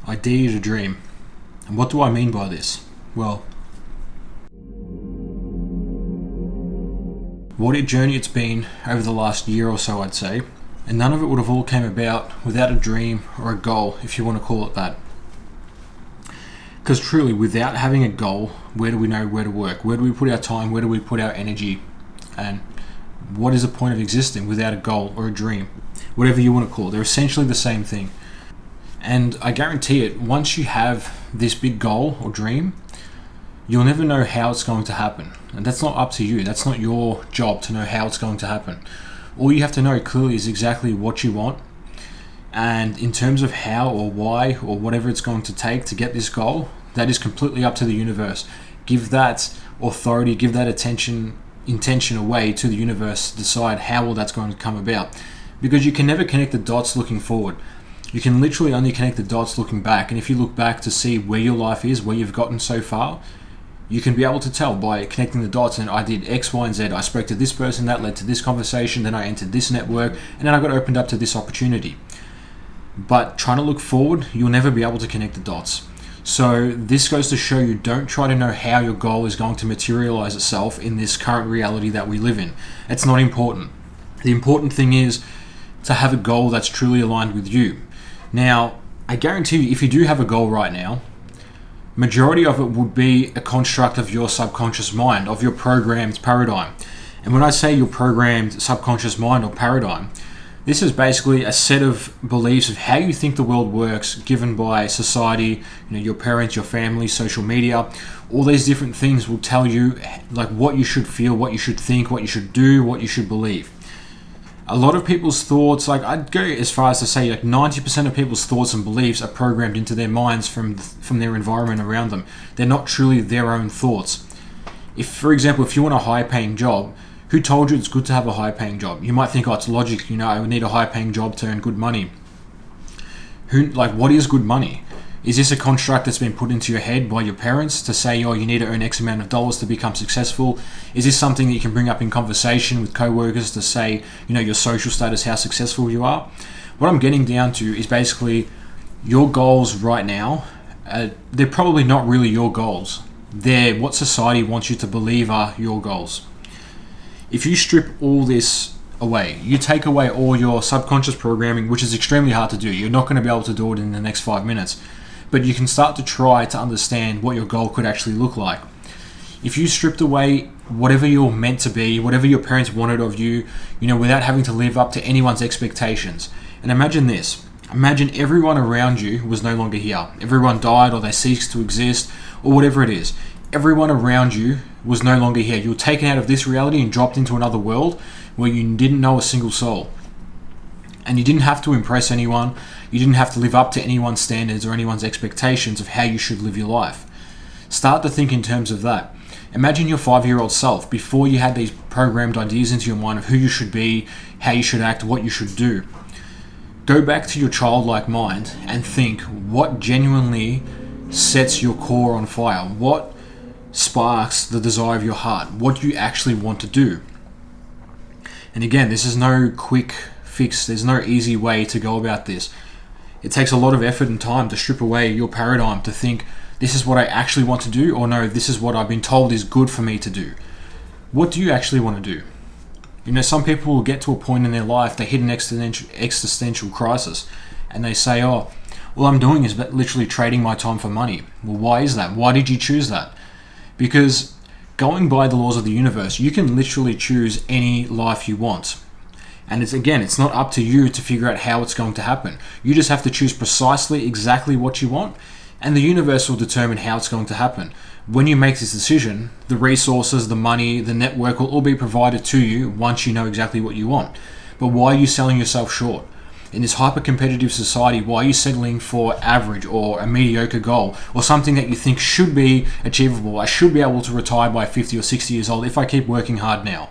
I dare you to dream. And what do I mean by this? Well, what a journey it's been over the last year or so, I'd say. And none of it would have all came about without a dream or a goal, if you want to call it that. Because truly, without having a goal, where do we know where to work? Where do we put our time? Where do we put our energy? And what is the point of existing without a goal or a dream? Whatever you want to call it. They're essentially the same thing. And I guarantee it, once you have this big goal or dream, you'll never know how it's going to happen. And that's not up to you. That's not your job to know how it's going to happen. All you have to know clearly is exactly what you want. And in terms of how or why or whatever it's going to take to get this goal, that is completely up to the universe. Give that authority, give that intention away to the universe to decide how all that's going to come about. Because you can never connect the dots looking forward. You can literally only connect the dots looking back. And if you look back to see where your life is, where you've gotten so far, you can be able to tell by connecting the dots. And I did X, Y, and Z. I spoke to this person, that led to this conversation, then I entered this network, and then I got opened up to this opportunity. But trying to look forward, you'll never be able to connect the dots. So this goes to show you, don't try to know how your goal is going to materialize itself in this current reality that we live in. It's not important. The important thing is to have a goal that's truly aligned with you. Now, I guarantee you, if you do have a goal right now, majority of it would be a construct of your subconscious mind, of your programmed paradigm. And when I say your programmed subconscious mind or paradigm, this is basically a set of beliefs of how you think the world works, given by society, your parents, your family, social media. All these different things will tell you like what you should feel, what you should think, what you should do, what you should believe. A lot of people's thoughts, like I'd go as far as to say like 90% of people's thoughts and beliefs are programmed into their minds from their environment around them. They're not truly their own thoughts. If, for example, if you want a high-paying job, who told you it's good to have a high-paying job? You might think, it's logic, I would need a high-paying job to earn good money. What is good money? Is this a construct that's been put into your head by your parents to say, you need to earn X amount of dollars to become successful? Is this something that you can bring up in conversation with co-workers to say, your social status, how successful you are? What I'm getting down to is basically your goals right now, they're probably not really your goals. They're what society wants you to believe are your goals. If you strip all this away, you take away all your subconscious programming, which is extremely hard to do. You're not going to be able to do it in the next 5 minutes. But you can start to try to understand what your goal could actually look like. If you stripped away whatever you're meant to be, whatever your parents wanted of you, without having to live up to anyone's expectations. And imagine this. Imagine everyone around you was no longer here. Everyone died or they ceased to exist or whatever it is. Everyone around you was no longer here. You were taken out of this reality and dropped into another world where you didn't know a single soul. And you didn't have to impress anyone. You didn't have to live up to anyone's standards or anyone's expectations of how you should live your life. Start to think in terms of that. Imagine your 5-year-old self before you had these programmed ideas into your mind of who you should be, how you should act, what you should do. Go back to your childlike mind and think what genuinely sets your core on fire. What sparks the desire of your heart? What you actually want to do? And again, this is no quick fix. There's no easy way to go about this. It takes a lot of effort and time to strip away your paradigm to think, this is what I actually want to do, or no, this is what I've been told is good for me to do. What do you actually want to do? Some people will get to a point in their life, they hit an existential crisis, and they say, all I'm doing is literally trading my time for money. Well, why is that? Why did you choose that? Because going by the laws of the universe, you can literally choose any life you want. And it's not up to you to figure out how it's going to happen. You just have to choose precisely exactly what you want, and the universe will determine how it's going to happen. When you make this decision, the resources, the money, the network will all be provided to you once you know exactly what you want. But why are you selling yourself short? In this hyper-competitive society, why are you settling for average or a mediocre goal or something that you think should be achievable? I should be able to retire by 50 or 60 years old if I keep working hard now.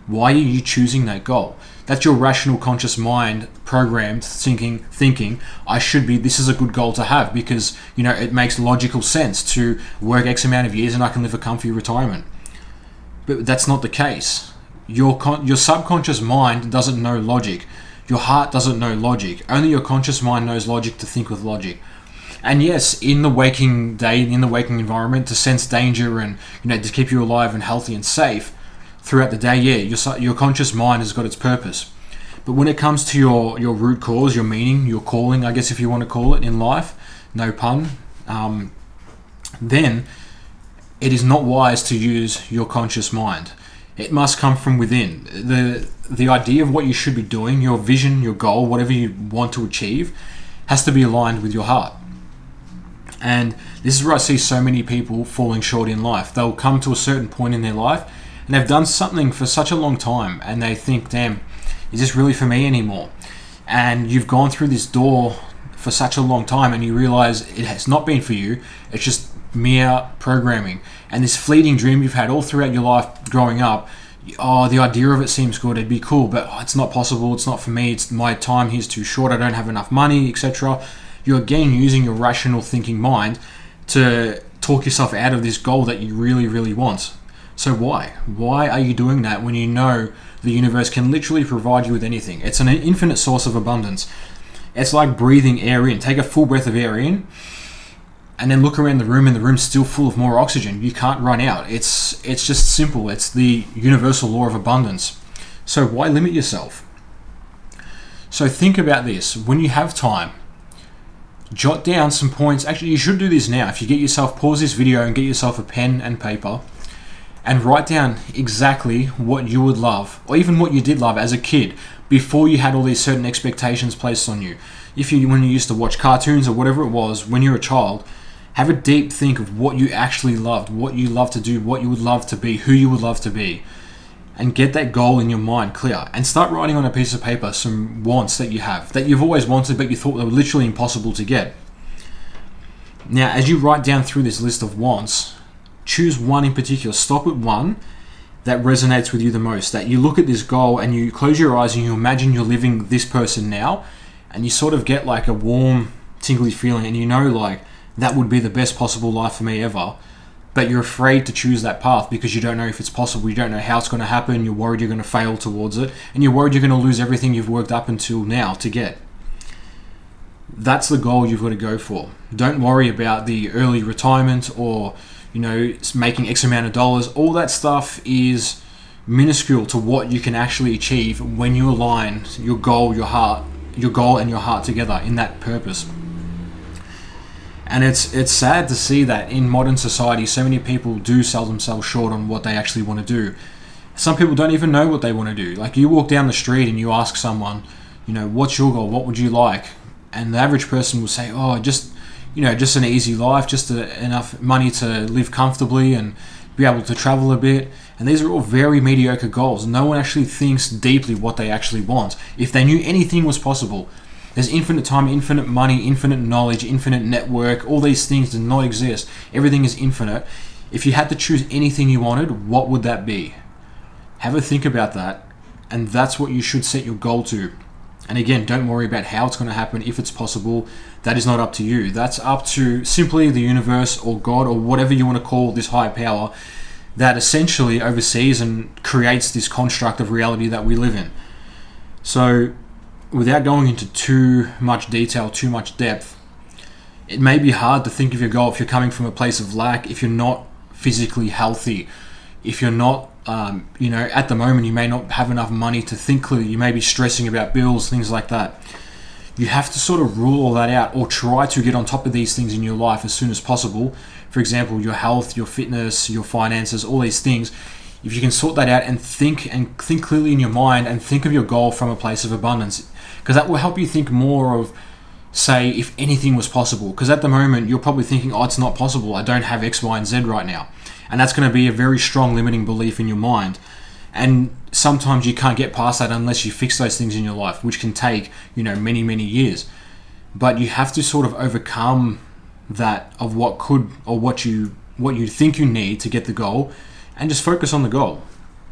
Why are you choosing that goal? That's your rational conscious mind programmed thinking, this is a good goal to have because, it makes logical sense to work X amount of years and I can live a comfy retirement. But that's not the case. Your subconscious mind doesn't know logic. Your heart doesn't know logic. Only your conscious mind knows logic to think with logic. And yes, in the waking day, in the waking environment, to sense danger and to keep you alive and healthy and safe throughout the day, yeah, your conscious mind has got its purpose. But when it comes to your root cause, your meaning, your calling, I guess if you want to call it in life, no pun, then it is not wise to use your conscious mind. It must come from within. The idea of what you should be doing, your vision, your goal, whatever you want to achieve, has to be aligned with your heart. And this is where I see so many people falling short in life. They'll come to a certain point in their life and they've done something for such a long time and they think, damn, is this really for me anymore? And you've gone through this door for such a long time and you realize it has not been for you. It's just mere programming. And this fleeting dream you've had all throughout your life growing up, the idea of it seems good, it'd be cool, but it's not possible, it's not for me, my time here's too short, I don't have enough money, etc. You're again using your rational thinking mind to talk yourself out of this goal that you really, really want. So why? Why are you doing that when you know the universe can literally provide you with anything? It's an infinite source of abundance. It's like breathing air in. Take a full breath of air in and then look around the room and the room's still full of more oxygen. You can't run out. It's just simple. It's the universal law of abundance. So why limit yourself? So think about this. When you have time, jot down some points. Actually, you should do this now. If you get yourself, pause this video and get yourself a pen and paper and write down exactly what you would love, or even what you did love as a kid before you had all these certain expectations placed on you. When you used to watch cartoons or whatever it was when you were a child, have a deep think of what you actually loved, what you love to do, what you would love to be, who you would love to be, and get that goal in your mind clear. And start writing on a piece of paper some wants that you have, that you've always wanted but you thought they were literally impossible to get. Now, as you write down through this list of wants, choose one in particular. Stop at one that resonates with you the most, that you look at this goal and you close your eyes and you imagine you're living this person now, and you sort of get like a warm, tingly feeling, and like, that would be the best possible life for me ever. But you're afraid to choose that path because you don't know if it's possible. You don't know how it's going to happen. You're worried you're going to fail towards it. And you're worried you're going to lose everything you've worked up until now to get. That's the goal you've got to go for. Don't worry about the early retirement or, making X amount of dollars. All that stuff is minuscule to what you can actually achieve when you align your goal and your heart together in that purpose. And it's sad to see that in modern society, so many people do sell themselves short on what they actually want to do. Some people don't even know what they want to do. Like, you walk down the street and you ask someone, what's your goal? What would you like? And the average person will say, just an easy life, just enough money to live comfortably and be able to travel a bit. And these are all very mediocre goals. No one actually thinks deeply what they actually want. If they knew anything was possible, there's infinite time, infinite money, infinite knowledge, infinite network. All these things do not exist. Everything is infinite. If you had to choose anything you wanted, what would that be? Have a think about that. And that's what you should set your goal to. And again, don't worry about how it's going to happen, if it's possible. That is not up to you. That's up to simply the universe or God or whatever you want to call this higher power that essentially oversees and creates this construct of reality that we live in. So, without going into too much detail, too much depth, it may be hard to think of your goal if you're coming from a place of lack, if you're not physically healthy, if you're not, at the moment you may not have enough money to think clearly, you may be stressing about bills, things like that. You have to sort of rule all that out or try to get on top of these things in your life as soon as possible. For example, your health, your fitness, your finances, all these things. If you can sort that out and think clearly in your mind and think of your goal from a place of abundance, because that will help you think more of, say, if anything was possible. Because at the moment, you're probably thinking, it's not possible. I don't have X, Y, and Z right now. And that's going to be a very strong limiting belief in your mind. And sometimes you can't get past that unless you fix those things in your life, which can take, many, many years. But you have to sort of overcome that of what could, or what you think you need to get the goal, and just focus on the goal.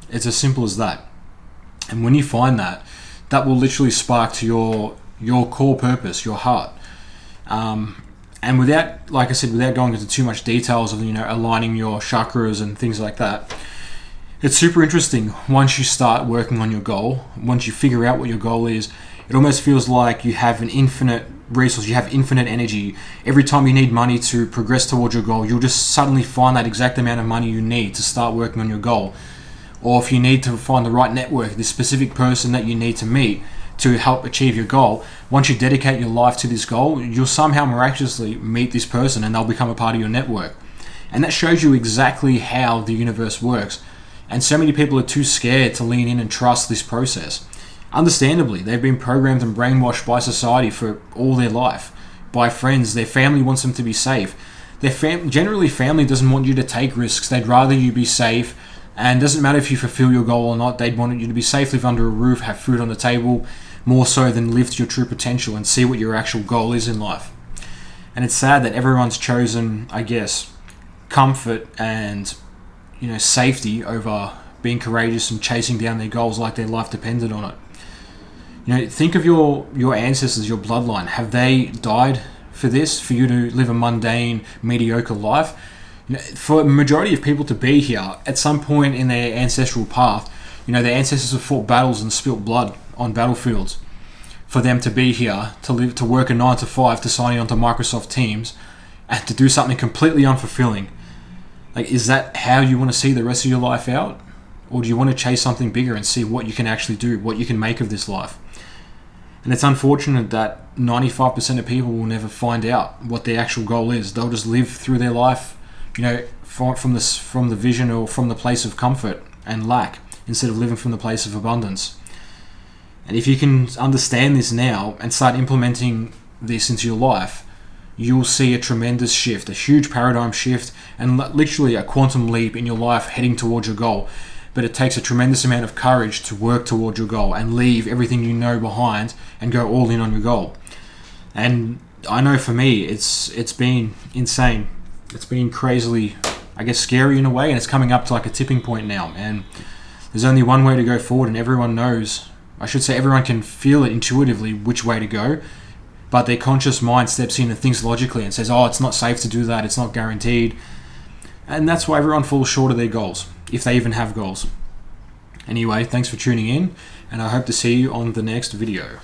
It's as simple as that. And when you find that will literally spark to your core purpose, your heart. And without, like I said, without going into too much details of, aligning your chakras and things like that, it's super interesting. Once you start working on your goal, once you figure out what your goal is, it almost feels like you have an infinite resource. You have infinite energy. Every time you need money to progress towards your goal, you'll just suddenly find that exact amount of money you need to start working on your goal. Or if you need to find the right network, the specific person that you need to meet to help achieve your goal, once you dedicate your life to this goal, you'll somehow miraculously meet this person and they'll become a part of your network. And that shows you exactly how the universe works. And so many people are too scared to lean in and trust this process. Understandably, they've been programmed and brainwashed by society for all their life, by friends. Their family wants them to be safe. Generally, family doesn't want you to take risks. They'd rather you be safe. And it doesn't matter if you fulfill your goal or not, they'd want you to be safe, live under a roof, have food on the table, more so than live to your true potential and see what your actual goal is in life. And it's sad that everyone's chosen, I guess, comfort and safety over being courageous and chasing down their goals like their life depended on it. Think of your ancestors, your bloodline. Have they died for this, for you to live a mundane, mediocre life? For a majority of people to be here, at some point in their ancestral path, their ancestors have fought battles and spilt blood on battlefields. For them to be here, to live, to work a 9 to 5, to sign on to Microsoft Teams, and to do something completely unfulfilling. Is that how you want to see the rest of your life out? Or do you want to chase something bigger and see what you can actually do, what you can make of this life? And it's unfortunate that 95% of people will never find out what their actual goal is. They'll just live through their life, from the vision or from the place of comfort and lack, instead of living from the place of abundance. And if you can understand this now and start implementing this into your life, you'll see a tremendous shift, a huge paradigm shift, and literally a quantum leap in your life heading towards your goal. But it takes a tremendous amount of courage to work towards your goal and leave everything you know behind and go all in on your goal. And I know for me, it's been insane. It's been crazily, I guess, scary in a way, and it's coming up to like a tipping point now. And there's only one way to go forward, and everyone knows, I should say everyone can feel it intuitively which way to go, but their conscious mind steps in and thinks logically and says, it's not safe to do that, it's not guaranteed. And that's why everyone falls short of their goals, if they even have goals. Anyway, thanks for tuning in, and I hope to see you on the next video.